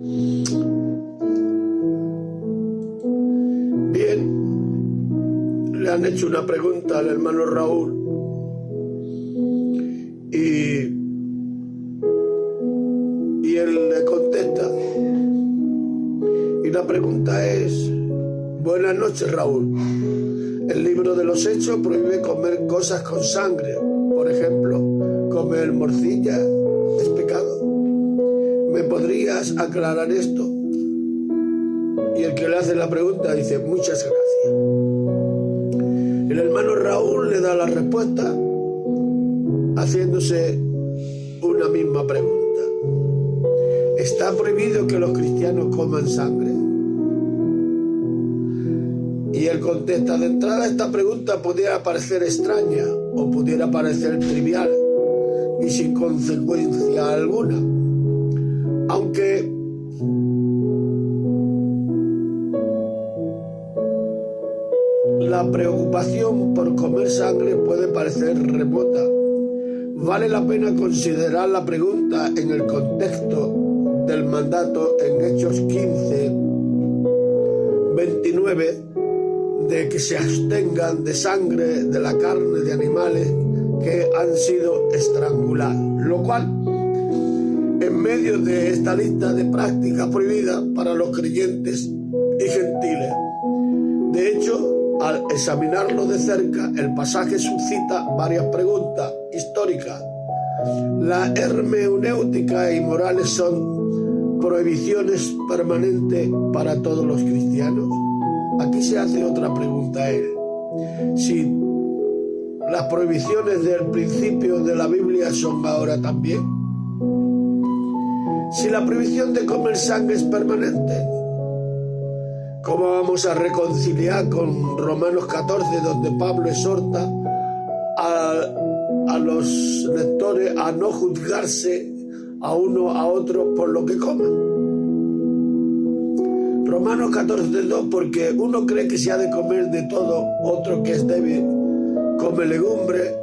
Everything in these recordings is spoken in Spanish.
Bien, le han hecho una pregunta al hermano Raúl y él le contesta. Y la pregunta es: buenas noches, Raúl. El libro de los Hechos prohíbe comer cosas con sangre. Por ejemplo, comer morcilla es pecado. ¿Me podrías aclarar esto? Y el que le hace la pregunta dice: muchas gracias. El hermano Raúl le da la respuesta haciéndose una misma pregunta. ¿Está prohibido que los cristianos coman sangre? Y él contesta: de entrada, esta pregunta pudiera parecer extraña o pudiera parecer trivial y sin consecuencia alguna. Aunque la preocupación por comer sangre puede parecer remota, vale la pena considerar la pregunta en el contexto del mandato en Hechos 15, 29, de que se abstengan de sangre de la carne de animales que han sido estrangulados, lo cual, en medio de esta lista de prácticas prohibidas para los creyentes y gentiles. De hecho, al examinarlo de cerca, el pasaje suscita varias preguntas históricas. La hermenéutica y morales son prohibiciones permanentes para todos los cristianos. Aquí se hace otra pregunta a él. Si las prohibiciones del principio de la Biblia son ahora también. Si la prohibición de comer sangre es permanente, ¿cómo vamos a reconciliar con Romanos 14, donde Pablo exhorta a los lectores a no juzgarse a uno a otro por lo que comen? Romanos 14:2, porque uno cree que se ha de comer de todo, otro que es débil come legumbre,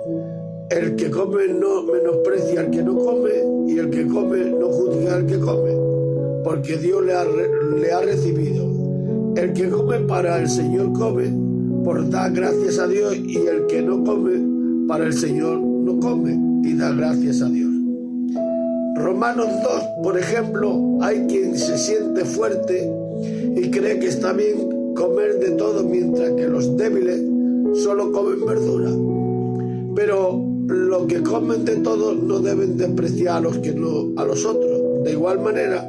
el que come no menosprecia al que no come, y el que come no juzga al que come, porque Dios le ha recibido. El que come para el Señor come, por dar gracias a Dios, y el que no come para el Señor no come, y da gracias a Dios. Romanos 2, por ejemplo, hay quien se siente fuerte y cree que está bien comer de todo, mientras que los débiles solo comen verdura. Pero los que comen de todo no deben despreciar a los otros. De igual manera,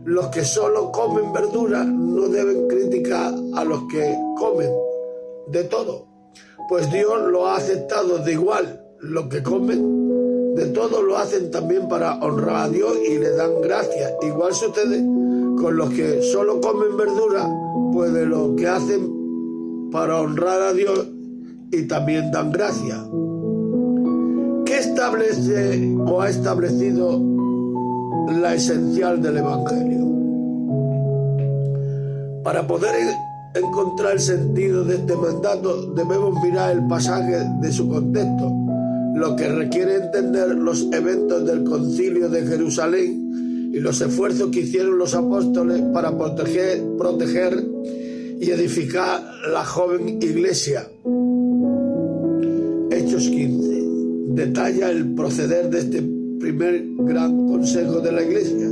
los que solo comen verdura no deben criticar a los que comen de todo, pues Dios lo ha aceptado de igual. Los que comen de todo lo hacen también para honrar a Dios y le dan gracias. Igual sucede con los que solo comen verdura, pues de lo que hacen para honrar a Dios y también dan gracias. ¿Qué establece o ha establecido la esencial del Evangelio? Para poder encontrar el sentido de este mandato, debemos mirar el pasaje de su contexto, lo que requiere entender los eventos del Concilio de Jerusalén y los esfuerzos que hicieron los apóstoles para proteger y edificar la joven iglesia. Hechos 15 detalla el proceder de este primer gran consejo de la iglesia.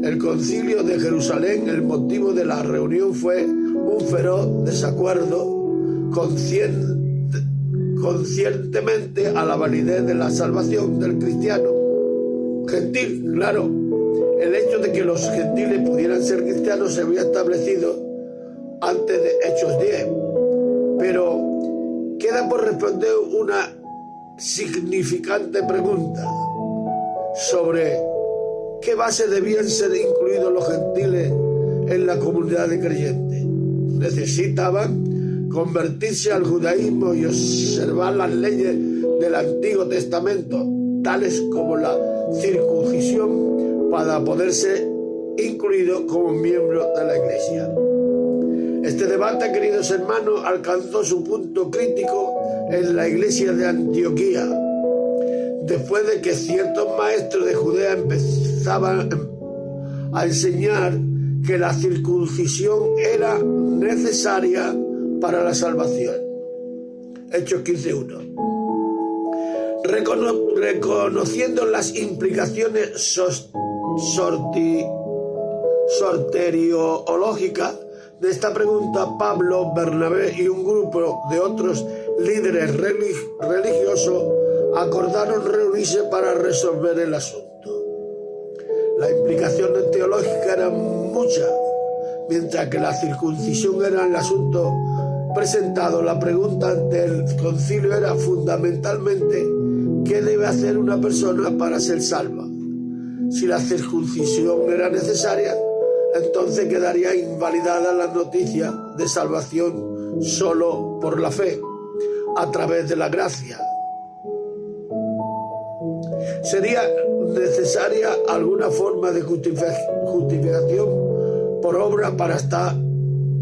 El Concilio de Jerusalén, el motivo de la reunión fue un feroz desacuerdo conscientemente a la validez de la salvación del cristiano gentil. Claro, el hecho de que los gentiles pudieran ser cristianos se había establecido antes de Hechos 10, pero queda por responder una significante pregunta sobre qué base debían ser incluidos los gentiles en la comunidad de creyentes. ¿Necesitaban convertirse al judaísmo y observar las leyes del Antiguo Testamento, tales como la circuncisión, para poder ser incluidos como miembros de la iglesia? Este debate, queridos hermanos, alcanzó su punto crítico en la iglesia de Antioquía, después de que ciertos maestros de Judea empezaban a enseñar que la circuncisión era necesaria para la salvación. Hechos 15:1. Reconociendo las implicaciones soteriológicas de esta pregunta, Pablo, Bernabé y un grupo de otros líderes religiosos acordaron reunirse para resolver el asunto. Las implicaciones teológicas eran muchas, mientras que la circuncisión era el asunto presentado. La pregunta ante el concilio era fundamentalmente: ¿qué debe hacer una persona para ser salva? Si la circuncisión era necesaria, entonces quedaría invalidada la noticia de salvación solo por la fe, a través de la gracia. Sería necesaria alguna forma de justificación por obra para estar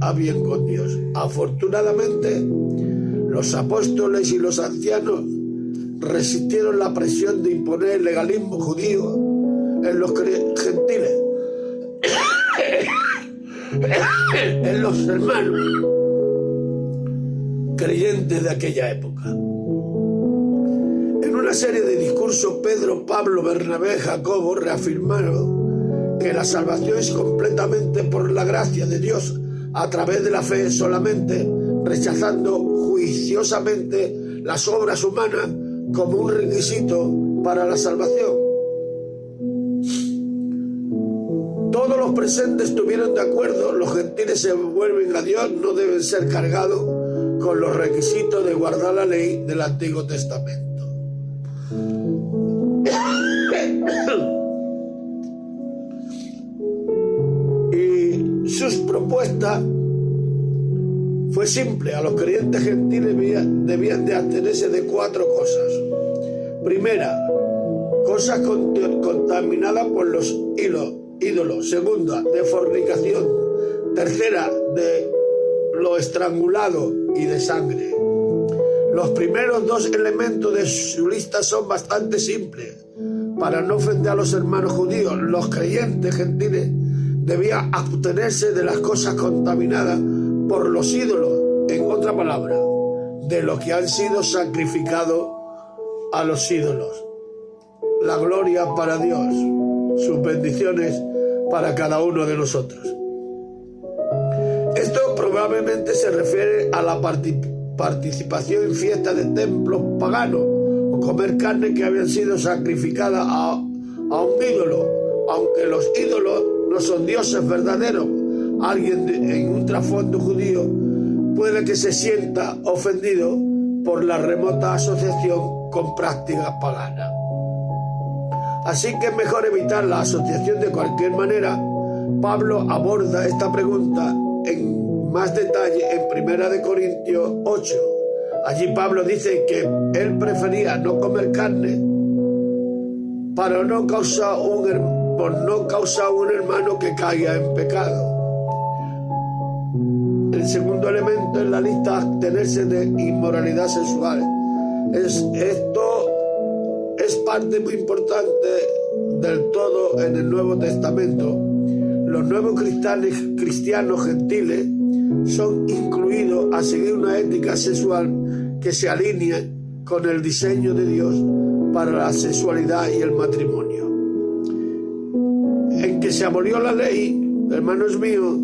a bien con Dios. Afortunadamente, los apóstoles y los ancianos resistieron la presión de imponer el legalismo judío en los gentiles, en los hermanos creyentes de aquella época. En una serie de discursos, Pedro, Pablo, Bernabé y Jacobo reafirmaron que la salvación es completamente por la gracia de Dios a través de la fe solamente, rechazando juiciosamente las obras humanas como un requisito para la salvación. Todos los presentes estuvieron de acuerdo: los gentiles se vuelven a Dios, no deben ser cargados con los requisitos de guardar la ley del Antiguo Testamento. Y sus propuestas fue simple: a los creyentes gentiles debían de abstenerse de 4 cosas. Primera, cosas contaminadas por los ídolos. Segunda, de fornicación. Tercera, de lo estrangulado y de sangre. Los primeros 2 elementos de su lista son bastante simples. Para no ofender a los hermanos judíos, los creyentes gentiles debían abstenerse de las cosas contaminadas por los ídolos, en otra palabra, de los que han sido sacrificados a los ídolos. La gloria para Dios, sus bendiciones para cada uno de nosotros. Esto probablemente se refiere a la participación en fiestas de templos paganos o comer carne que habían sido sacrificadas a un ídolo, aunque los ídolos no son dioses verdaderos. Alguien en un trasfondo judío puede que se sienta ofendido por la remota asociación con prácticas paganas. Así que es mejor evitar la asociación de cualquier manera. Pablo aborda esta pregunta en más detalle en 1 Corintios 8. Allí Pablo dice que él prefería no comer carne para no causar un hermano que caiga en pecado. El segundo elemento en la lista, abstenerse de inmoralidad sexual. Esto es parte muy importante del todo en el Nuevo Testamento. Los nuevos cristianos gentiles son incluidos a seguir una ética sexual que se alinea con el diseño de Dios para la sexualidad y el matrimonio. En que se abolió la ley, hermanos míos,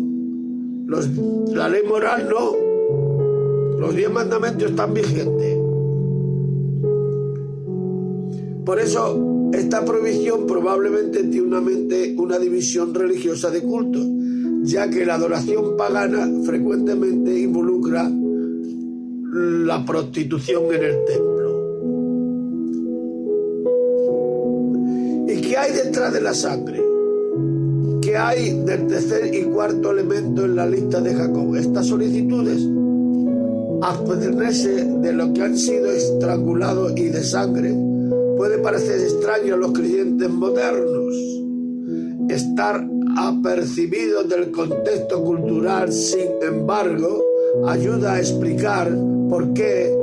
la ley moral no. Los 10 mandamientos están vigentes. Por eso, esta prohibición probablemente tiene una división religiosa de culto, ya que la adoración pagana frecuentemente involucra la prostitución en el templo. ¿Y qué hay detrás de la sangre? ¿Qué hay del tercer y cuarto elemento en la lista de Jacob? Estas solicitudes: abstenerse de lo que han sido estrangulados y de sangre. Puede parecer extraño a los creyentes modernos. Estar apercibidos del contexto cultural, sin embargo, ayuda a explicar por qué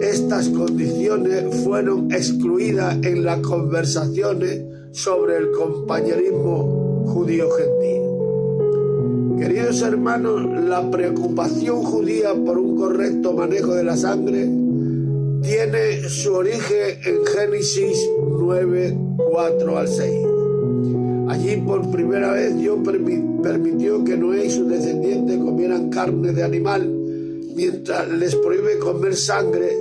estas condiciones fueron excluidas en las conversaciones sobre el compañerismo judío-gentil. Queridos hermanos, la preocupación judía por un correcto manejo de la sangre tiene su origen en Génesis 9, 4 al 6. Allí por primera vez Dios permitió que Noé y sus descendientes comieran carne de animal, mientras les prohíbe comer sangre,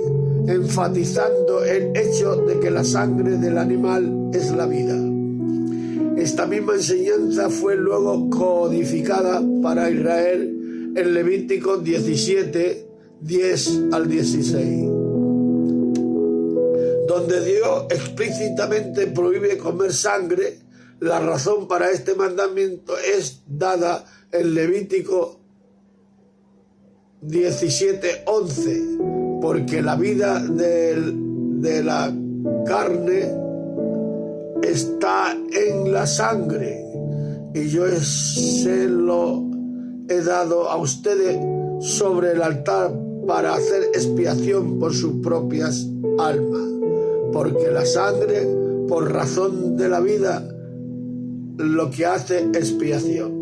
enfatizando el hecho de que la sangre del animal es la vida. Esta misma enseñanza fue luego codificada para Israel en Levítico 17, 10 al 16, donde Dios explícitamente prohíbe comer sangre. La razón para este mandamiento es dada en Levítico 17, 11, porque la vida de la carne está en la sangre, y yo se lo he dado a ustedes sobre el altar para hacer expiación por sus propias almas, porque la sangre, por razón de la vida, lo que hace expiación.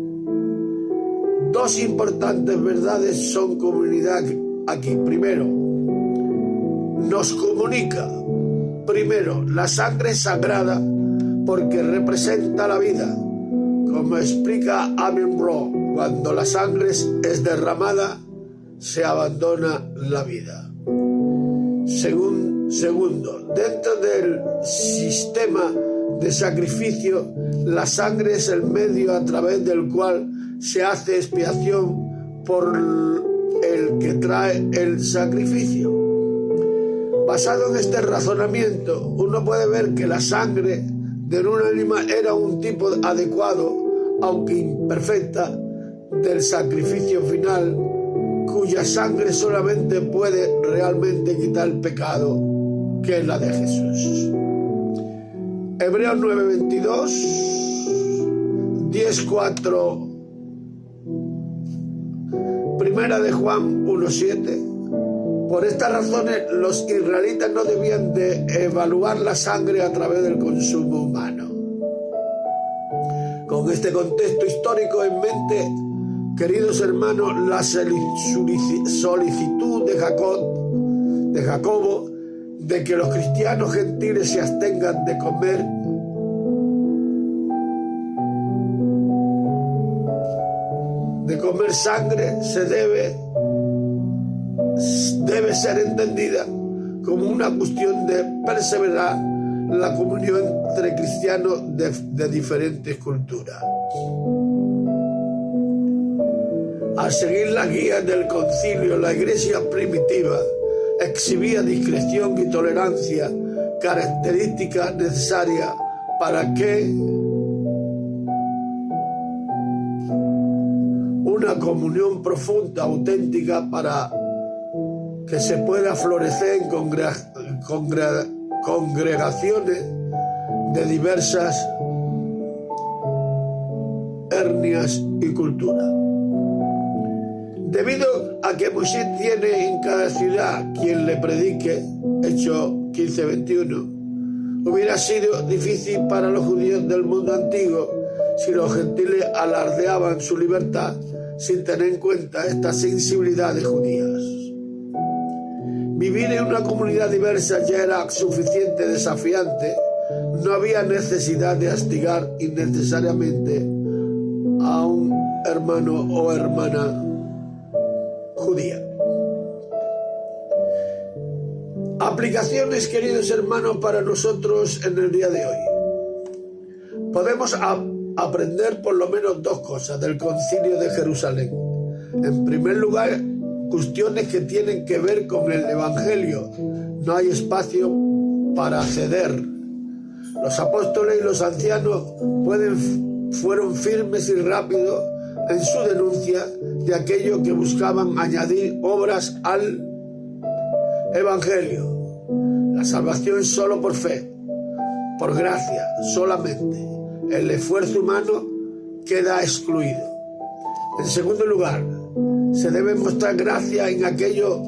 Dos importantes verdades son comunidad aquí. Primero, nos comunica. Primero, la sangre es sagrada porque representa la vida. Como explica Amin Bro, cuando la sangre es derramada, se abandona la vida. Segundo, dentro del sistema de sacrificio, la sangre es el medio a través del cual se hace expiación por el que trae el sacrificio. Basado en este razonamiento, uno puede ver que la sangre de un animal era un tipo adecuado, aunque imperfecta, del sacrificio final, cuya sangre solamente puede realmente quitar el pecado, que es la de Jesús. Hebreos 9:22, 10:4, Primera de Juan 1:7. Por estas razones los israelitas no debían de evaluar la sangre a través del consumo humano. Con este contexto histórico en mente, queridos hermanos, la solicitud de Jacobo de que los cristianos gentiles se abstengan de comer sangre debe ser entendida como una cuestión de perseverar la comunión entre cristianos de diferentes culturas. Al seguir las guías del concilio, la iglesia primitiva exhibía discreción y tolerancia, características necesarias para que una comunión profunda, auténtica, para que se pueda florecer en congregaciones de diversas etnias y culturas. Debido a que Moisés tiene en cada ciudad quien le predique, Hechos 15:21, hubiera sido difícil para los judíos del mundo antiguo si los gentiles alardeaban su libertad sin tener en cuenta estas sensibilidades judías. Vivir en una comunidad diversa ya era suficiente desafiante, no había necesidad de castigar innecesariamente a un hermano o hermana judía. Aplicaciones, queridos hermanos, para nosotros en el día de hoy. Podemos aprender por lo menos dos cosas del Concilio de Jerusalén. En primer lugar, cuestiones que tienen que ver con el Evangelio. No hay espacio para ceder. Los apóstoles y los ancianos fueron firmes y rápidos en su denuncia de aquello que buscaban añadir obras al Evangelio. La salvación es solo por fe, por gracia, solamente. El esfuerzo humano queda excluido. En segundo lugar, se debe mostrar gracia en aquellas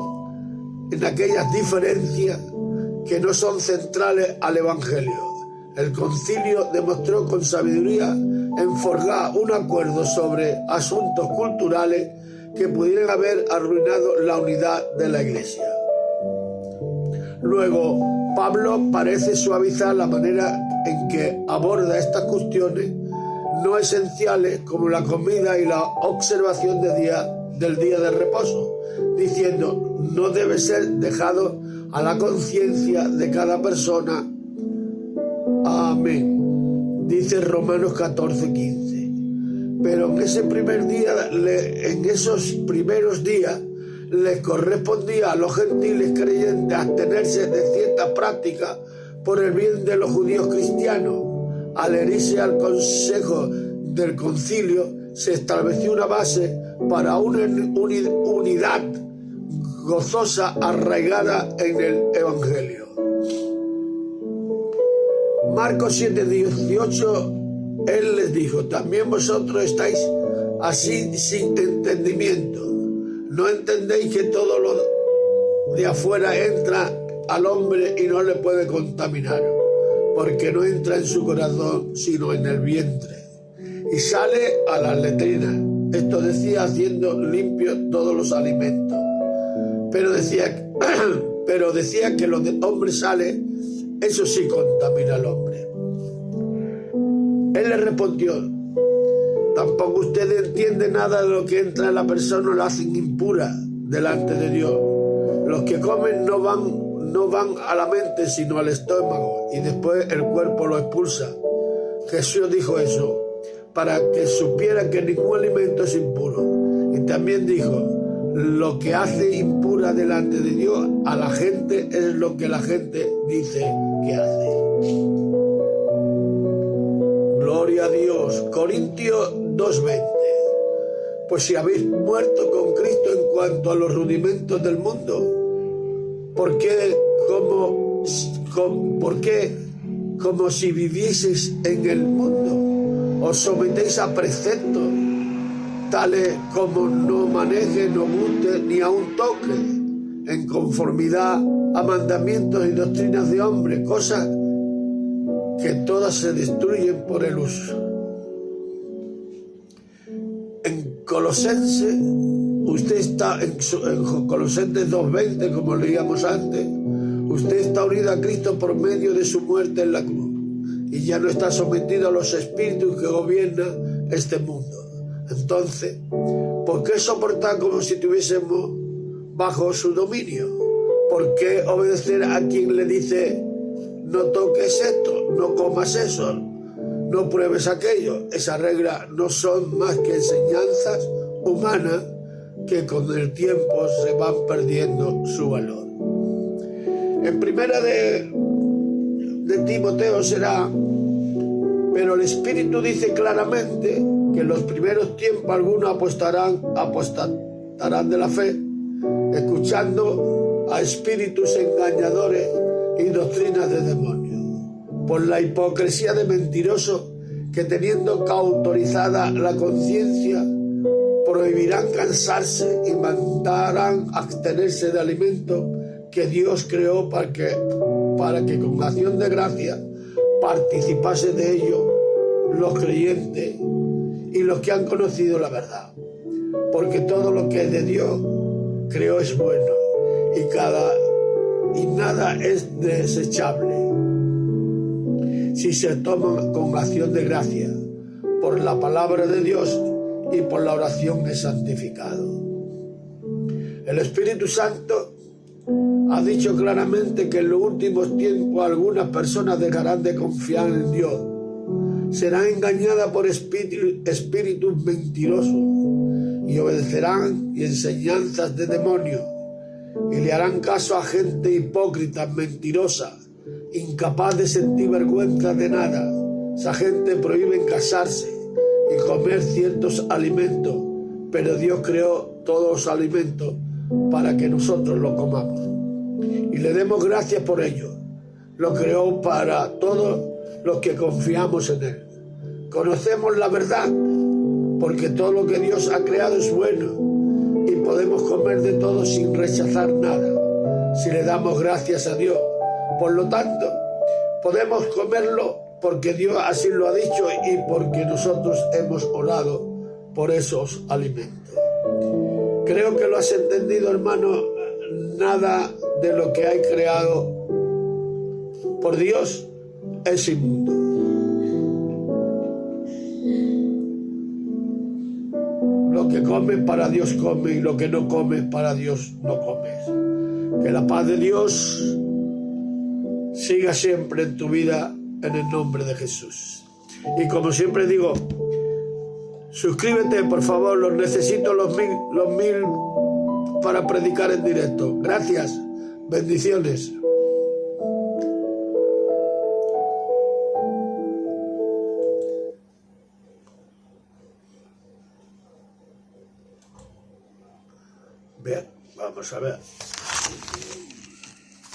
diferencias que no son centrales al Evangelio. El concilio demostró con sabiduría en forjar un acuerdo sobre asuntos culturales que pudieran haber arruinado la unidad de la Iglesia. Luego, Pablo parece suavizar la manera en que aborda estas cuestiones no esenciales como la comida y la observación del día de reposo, diciendo: no debe ser dejado a la conciencia de cada persona. Amén. Dice Romanos 14:15. Pero en esos primeros días les correspondía a los gentiles creyentes abstenerse de ciertas prácticas por el bien de los judíos cristianos. Al herirse al consejo del concilio, se estableció una base para una unidad gozosa arraigada en el Evangelio. Marcos 7:18, él les dijo: también vosotros estáis así sin entendimiento. ¿No entendéis que todo lo de afuera entra al hombre y no le puede contaminar? Porque no entra en su corazón, sino en el vientre, y sale a las letrinas. Esto decía haciendo limpios todos los alimentos. Pero decía que lo del hombre sale, eso sí contamina al hombre. Él le respondió: tampoco ustedes entienden nada de lo que entra en la persona, lo hacen impura delante de Dios. Los que comen no van a la mente, sino al estómago, y después el cuerpo lo expulsa. Jesús dijo eso para que supiera que ningún alimento es impuro. Y también dijo: lo que hace impura delante de Dios a la gente es lo que la gente dice que hace. Gloria a Dios. Corintios 2:20. Pues si habéis muerto con Cristo en cuanto a los rudimentos del mundo, ¿por qué como si vivieseis en el mundo, os sometéis a preceptos tales como no maneje, no guste, ni aun toque, en conformidad a mandamientos y doctrinas de hombres, cosas que todas se destruyen por el uso? En Colosenses, usted está en Colosenses 2:20, como leíamos antes, usted está unido a Cristo por medio de su muerte en la cruz, y ya no está sometido a los espíritus que gobiernan este mundo. Entonces, ¿por qué soportar como si estuviésemos bajo su dominio? ¿Por qué obedecer a quien le dice: no toques esto, no comas eso, no pruebes aquello? Esas reglas no son más que enseñanzas humanas que con el tiempo se van perdiendo su valor. En primera de Timoteo será: pero el Espíritu dice claramente que en los primeros tiempos algunos apostatarán de la fe, escuchando a espíritus engañadores y doctrinas de demonios, por la hipocresía de mentirosos que, teniendo cautorizada la conciencia, prohibirán cansarse y mandarán abstenerse de alimentos que Dios creó para que con acción de gracia participase de ello los creyentes y los que han conocido la verdad. Porque todo lo que es de Dios creó es bueno, y nada es desechable si se toma con acción de gracia. Por la palabra de Dios y por la oración es santificado. El Espíritu Santo ha dicho claramente que en los últimos tiempos algunas personas dejarán de confiar en Dios, serán engañadas por espíritus mentirosos y obedecerán enseñanzas de demonios, y le harán caso a gente hipócrita, mentirosa, incapaz de sentir vergüenza de nada. Esa gente prohíbe casarse y comer ciertos alimentos, pero Dios creó todos los alimentos para que nosotros los comamos y le demos gracias por ello. Lo creó para todos los que confiamos en Él. Conocemos la verdad porque todo lo que Dios ha creado es bueno y podemos comer de todo sin rechazar nada si le damos gracias a Dios. Por lo tanto, podemos comerlo porque Dios así lo ha dicho y porque nosotros hemos orado por esos alimentos. Creo que lo has entendido, hermano. Nada de lo que hay creado por Dios es inmundo. Lo que comes para Dios come y lo que no comes para Dios no comes. Que la paz de Dios siga siempre en tu vida en el nombre de Jesús. Y como siempre digo, suscríbete, por favor, los necesito los mil para predicar en directo. Gracias, bendiciones. Bien, vamos a ver.